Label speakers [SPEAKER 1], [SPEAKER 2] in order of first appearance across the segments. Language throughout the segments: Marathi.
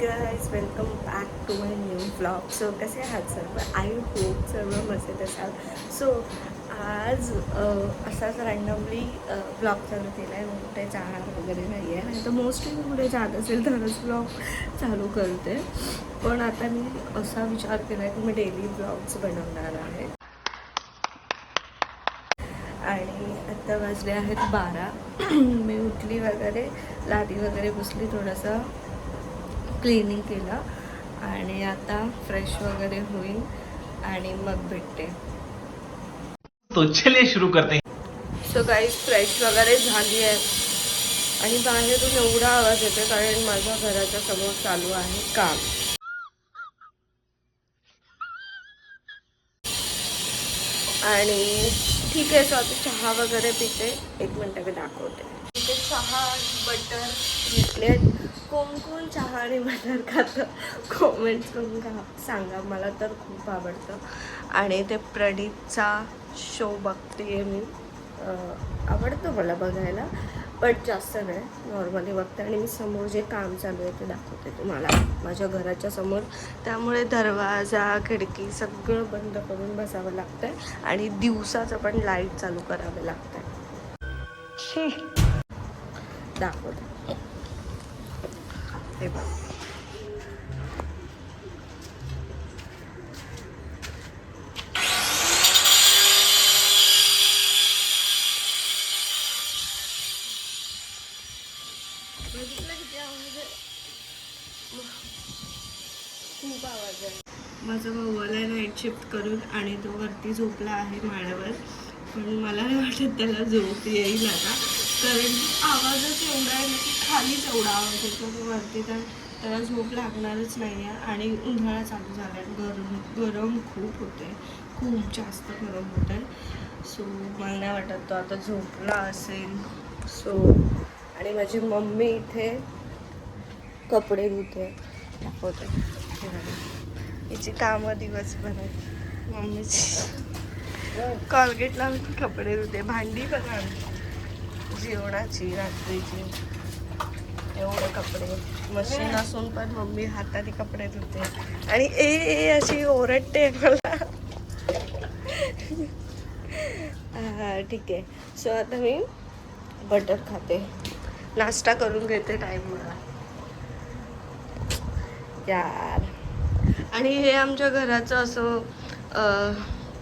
[SPEAKER 1] Guys, welcome back to my new blog. So कसे आहात सर्व? आय होप सर्व मजेत असाल. सो आज असाच रँडमली ब्लॉग चालू केला आहे. मग कुठे जाणार वगैरे नाही आहे, नाही तर मोस्टली मी कुठे जात असेल तरच ब्लॉग चालू करते. पण आता मी असा विचार केला आहे की मी डेली ब्लॉग्स बनवणार आहे. आणि आत्ता वाजले आहेत 12. मी उठली वगैरे, लादी वगैरे पुसली, थोडंसं क्लिनिंग केलं आणि आता फ्रेश वगैरे होईल आणि मग भेटते.
[SPEAKER 2] तो चलिए शुरू करते हैं.
[SPEAKER 1] सो गाईज, फ्रेश वगैरे झाली आहे आणि बाहेरून एवढा आवाज येतो कारण माझ्या घराच्या समोर चालू आहे काम. आणि ठीक आहे, सो आता चहा वगैरे पिते. एक मिनटं मी दाखवते. इथे चहा बटर घेतले. कोण कोण चहा आणि बटर खातं कॉमेंट्स करून सांगा. मला तर खूप आवडतं. आणि ते प्रणीतचा शो बघते मी. आवडतं मला बघायला, बट जास्त नाही, नॉर्मली बघते. आणि मी समोर जे काम चालू आहे ते दाखवते तुम्हाला माझ्या घराच्या समोर. त्यामुळे दरवाजा खिडकी सगळं बंद करून बसावं लागतं आहे आणि दिवसाचं पण लाईट चालू करावं लागतं आहे. दाखवते हे बघ. खूप आवाज आहे. माझा भाऊ आला नाईट शिफ्ट करून आणि तो वरती झोपला आहे माळ्यावर. पण मला नाही वाटत त्याला झोप येईल आता, कारण आवाजच एवढा आहे ना की खालीच एवढा आवाज येतो वरती, तर त्याला झोप लागणारच नाही आहे. आणि उन्हाळा चालू झाला आहे, गरम खूप होते, खूप जास्त गरम होत आहे. सो मला नाही वाटत तो आता झोपला असेल. सो आणि माझी मम्मी इथे कपडे धुते, दाखवते. हिची कामं दिवसभर आहेत मम्मीची. कॉलगेटला मी कपडे धुते, भांडी बघा, जेवणाची, रात्रीची, एवढे कपडे. मशीन असून पण मम्मी हाताने कपडे धुते आणि ए अशी ओरडते मला. ठीक आहे. सो आता मी बटर खाते, नाश्ता करून घेते टाईम मला यार. आणि हे आमच्या घराचं असं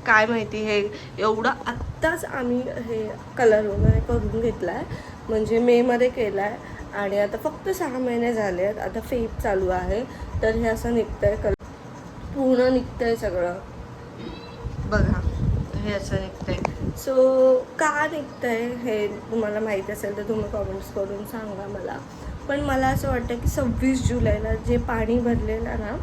[SPEAKER 1] काय माहिती, हे एवढं आत्ताच आम्ही हे कलर वगैरे करून घेतला आहे, म्हणजे मेमध्ये केला आहे. आणि आता फक्त 6 महिने झाले आहेत. आता फेब चालू आहे, तर हे असं निघतं आहे, कलर पूर्ण निघतं आहे सगळं. बघा, हे असं निघतं आहे. सो का निघतं आहे हे तुम्हाला माहीत असेल तर तुम्ही कॉमेंट्स करून सांगा मला. पण मला असं वाटतं की 26 जुलैला जे पाणी भरलेलं ना,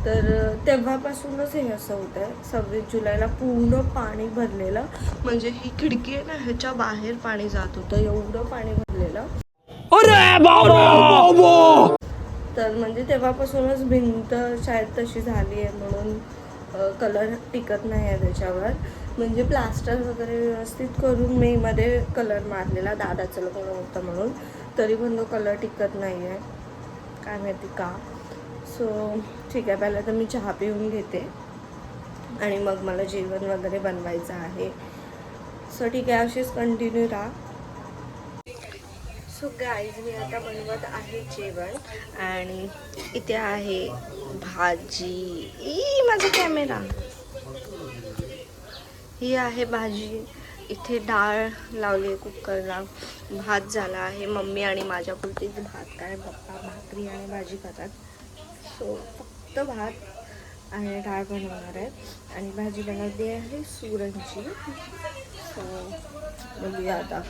[SPEAKER 1] तर तेव्हापासूनच हे असं होतं आहे. 26 जुलैला पूर्ण पाणी भरलेलं, म्हणजे ही खिडकी आहे ना, ह्याच्या बाहेर पाणी जात होतं, एवढं पाणी भरलेलं. तर म्हणजे तेव्हापासूनच भिंत शायद तशी झाली आहे, म्हणून कलर टिकत नाही आहे त्याच्यावर. म्हणजे प्लास्टर वगैरे व्यवस्थित करून मेमध्ये कलर मारलेला, दादाचं लग्न होतं म्हणून, तरी पण तो कलर टिकत नाही आहे, काय माहिती का. सो ठीक आहे, पहिलं तर मी चहा पिऊन घेते आणि मग मला जेवण वगैरे बनवायचं आहे. सो ठीक आहे, अशीच कंटिन्यू राहा. सो गाईज, मी आता बनवत आहे जेवण आणि इथे आहे भाजी. माझा कॅमेरा. ही आहे भाजी. इथे डाळ लावली आहे कुकरला, भात झाला आहे. मम्मी आणि माझ्या पुरतीच भात, काय पप्पा भाकरी आणि भाजी खातात. सो फक्त भात आणि डाळ बनवणार आहे आणि भाजी बनवली आहे सुरणची. सो बघूया आता.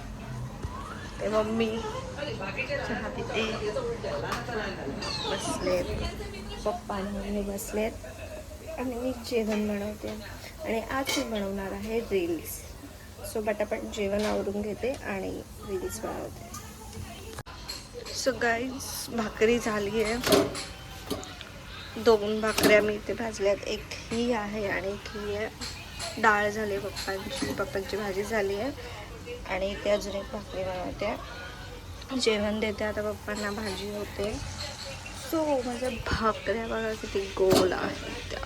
[SPEAKER 1] ते मम्मी चहा पिते बसलेत, पप्पा आणि मम्मी बसलेत आणि मी जेवण बनवते. आणि आज मी बनवणार आहे रील्स. सो पटापट जेवण आवरून घेते आणि रील्स बनवते. सो गाईज, भाकरी झाली आहे. 2 भाकऱ्या मी इथे भाजल्यात, एक ही आहे आणि एक ही आहे. डाळ झाली पप्पांची भाजी झाली आहे आणि इथे अजून एक भाकरी बनवते, जेवण देते आता पप्पांना, भाजी होते. सो माझ्या भाकऱ्या बघा किती गोल आहेत त्या.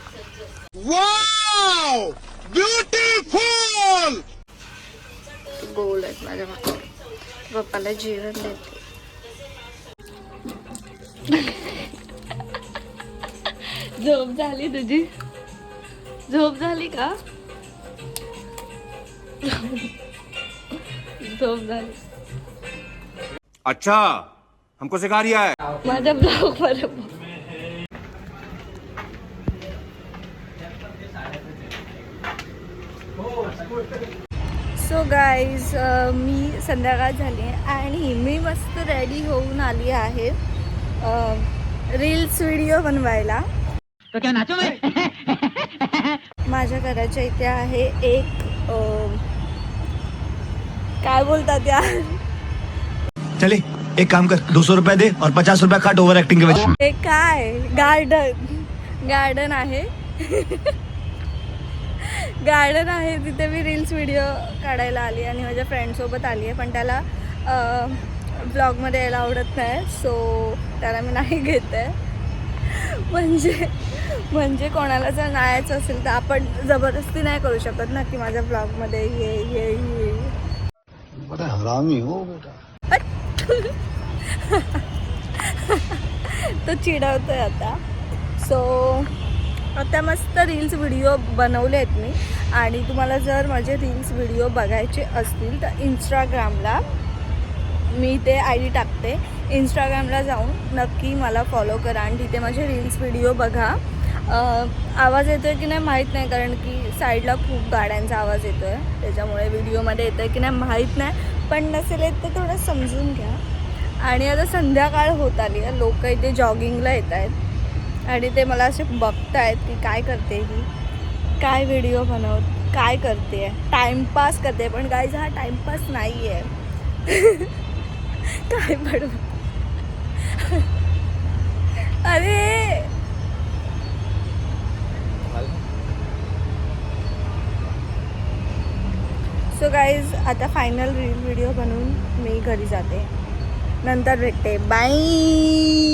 [SPEAKER 3] वाव ब्युटिफुल
[SPEAKER 1] गोल आहेत माझ्या भाकऱ्या. पप्पाला जेवण देते. झोप झाली तुझी? झोप झाली का? झोप झाली.
[SPEAKER 3] अच्छा हमको सिखा रिया है.
[SPEAKER 1] माझ्या ब्लॉग वर सो गाईज मी संध्याकाळ झाली आहे आणि मी मस्त रेडी होऊन आली आहे रील्स व्हिडिओ बनवायला. माझ्या घराच्या इथे आहे एक काय बोलतात यार,
[SPEAKER 4] चले एक काम कर 200 रुपया दे और 50 रुपया काट ओवर एक्टिंग के वजह से.
[SPEAKER 1] ते काय गार्डन आहे. गार्डन आहे तिथे मी रील्स व्हिडिओ काढायला आली आणि माझ्या फ्रेंडसोबत आली आहे, पण त्याला ब्लॉगमध्ये यायला आवडत नाही. सो त्याला मी नाही घेत आहे. म्हणजे कोणाला जर नाहीच असेल तर आपण जबरदस्ती नाही करू शकत ना की माझ्या ब्लॉगमध्ये ये.
[SPEAKER 4] बड़ा हरामी हो बेटा.
[SPEAKER 1] तो चिडवतोय आता. सो आता मस्त रील्स व्हिडिओ बनवले आहेत मी आणि तुम्हाला जर माझे रील्स व्हिडिओ बघायचे असतील तर इंस्टाग्रामला मी ते ID टाकते. इंस्टाग्रामला जाऊन नक्की मला फॉलो करा आणि तिथे माझे रील्स व्हिडिओ बघा. आवाज येतो आहे की नाही माहीत नाही, कारण की साईडला खूप गाड्यांचा आवाज येतो आहे, त्याच्यामुळे व्हिडिओमध्ये येतो आहे की नाही माहीत नाही, पण नसेल येत तर थोडं समजून घ्या. आणि आता संध्याकाळ होत आली आहे, लोक इथे जॉगिंगला येत आहेत आणि ते मला असे बघत आहेत की काय करते ही, काय व्हिडिओ काय करते आहे, टाईमपास करते. पण गाईज हा टाईमपास नाही आहे. काय पडू अरे सो गाईज आता फायनल रील व्हिडिओ बनवून मी घरी जाते. नंतर भेटते. बाय.